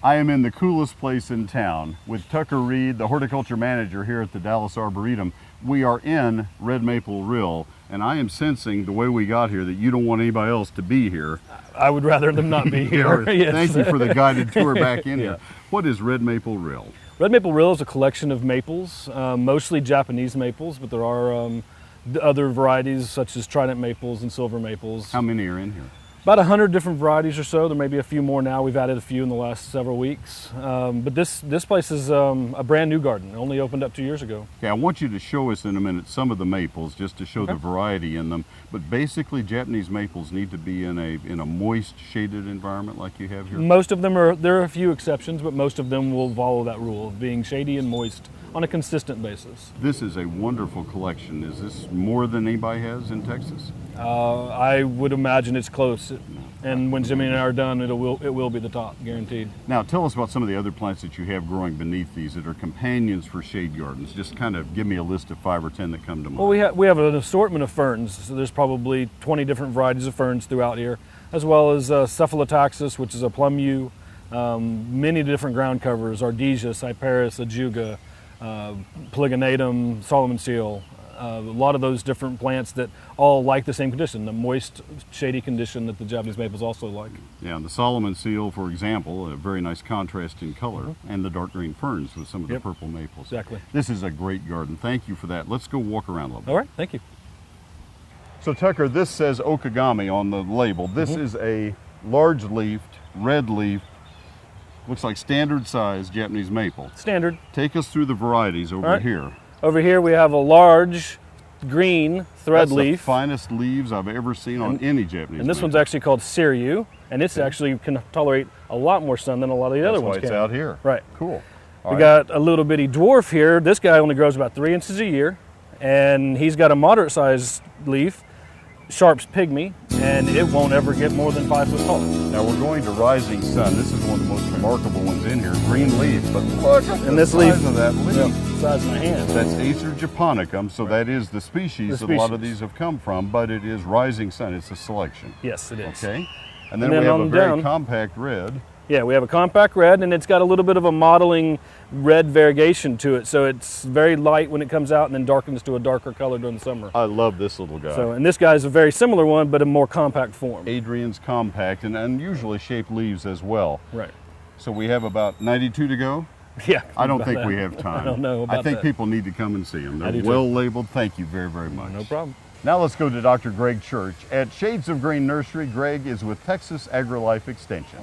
I am in the coolest place in town with Tucker Reed, the horticulture manager here at the Dallas Arboretum. We are in Red Maple Rill, and I am sensing the way we got here that you don't want anybody else to be here. I would rather them not be here. Yes. Thank you for the guided tour back in Yeah. here. What is Red Maple Rill? Red Maple Rill is a collection of maples, mostly Japanese maples, but there are other varieties such as trident maples and silver maples. How many are in here? About 100 different varieties or so. There may be a few more now. We've added a few in the last several weeks. But this place is a brand new garden. It only opened up 2 years ago. Okay, I want you to show us in a minute some of the maples just to show the variety in them. But basically, Japanese maples need to be in a moist, shaded environment like you have here. Most of them are, there are a few exceptions, but most of them will follow that rule of being shady and moist on a consistent basis. This is a wonderful collection. Is this more than anybody has in Texas? I would imagine it's close. And when Jimmy and I are done, it will be the top, guaranteed. Now, tell us about some of the other plants that you have growing beneath these that are companions for shade gardens. Just kind of give me a list of 5 or 10 that come to mind. Well, we have an assortment of ferns. So there's probably 20 different varieties of ferns throughout here, as well as Cephalotaxis, which is a plum yew, many different ground covers, Ardesia, Cyperus, Ajuga, Polygonatum, Solomon seal. A lot of those different plants that all like the same condition, the moist, shady condition that the Japanese maples also like. Yeah, and the Solomon seal, for example, a very nice contrast in color, and the dark green ferns with some of the purple maples. Exactly. This is a great garden. Thank you for that. Let's go walk around a little bit. All right, thank you. So Tucker, this says Okagami on the label. This is a large-leafed, red-leafed, looks like standard size Japanese maple. Standard. Take us through the varieties over here. Over here we have a large green thread That's leaf. the finest leaves I've ever seen on any Japanese And this maple. one's actually called Siryu, and it's actually can tolerate a lot more sun than a lot of the other ones That's why can. it's out here. Right. Cool. We got a little bitty dwarf here. This guy only grows about 3 inches a year, and he's got a moderate sized leaf, Sharp's pygmy, and it won't ever get more than 5 foot tall. Now we're going to Rising Sun. This is one of the most remarkable ones in here. Green leaves, but look at the size of that leaf. The size of my hand. That's Acer japonicum, so that is the species that a lot of these have come from, but it is Rising Sun. It's a selection. Yes, it is. Okay. And then, And then we have on a very down- compact red. Yeah, we have a compact red, and it's got a little bit of a modeling red variegation to it, so it's very light when it comes out and then darkens to a darker color during the summer. I love this little guy. So, and this guy is a very similar one, but a more compact form. Adrian's compact and unusually shaped leaves as well. Right. So we have about 92 to go. Yeah. I don't about think that. we have time. I don't know about I think that. people need to come and see them. I do They're too. well labeled. Thank you very, very much. No problem. Now let's go to Dr. Greg Church at Shades of Green Nursery. Greg is with Texas AgriLife Extension.